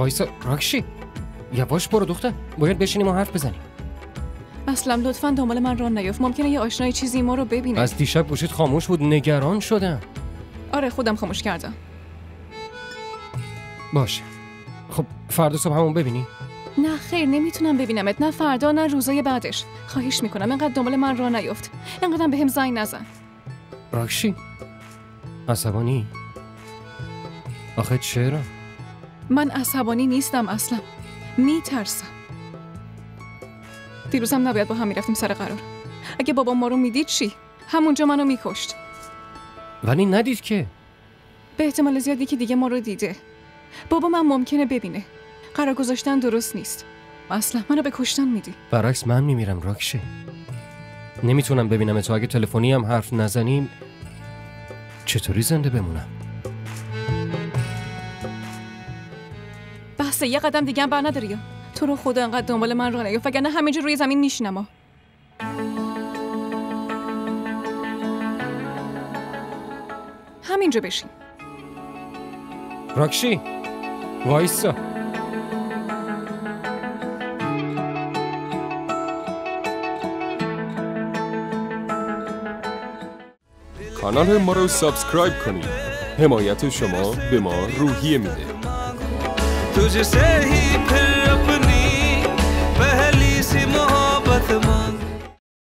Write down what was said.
وایسا راکشی، یواش برو دختر، باید بشینیم و حرف بزنیم. اسلم لطفاً دنبال من راه نیفت، ممکنه یه آشنای چیزی ما رو ببینه. از دیشب گوشیت خاموش بود، نگران شدم. آره خودم خاموش کردم. باشه. خب فردا صبح همون ببینی؟ نه خیر، نمیتونم ببینمت، نه فردا نه روزای بعدش. خواهش میکنم اینقدر دنبال من راه نیفت، اینقدر بهم زنگ نزن. راکشی عصبانی؟ آخه چرا؟ من عصبانی نیستم اصلا، میترسم. دیروزم نباید با هم میرفتیم سر قرار. اگه بابا ما رو میدید چی؟ همونجا منو میکشت. ولی ندید که. به احتمال زیادی که دیگه ما رو دیده. بابا من ممکنه ببینه. قرار گذاشتن درست نیست. اصلا منو به کشتن میدی. برعکس من میمیرم راکشی. نمیتونم ببینم تو، اگه تلفنی هم حرف نزنیم چطوری زنده بمونم؟ بحث یه قدم دیگه هم بر نداری یا؟ تو رو خدا انقدر دنبال من راه نیفت، وگرنه همینجا روی زمین میشینم. همینجا بشین. راکشی وایسا. کانال ما رو سابسکرایب کنید. حمایت شما به ما روحیه میده. तुझसे ही फिर अपनी पहली सी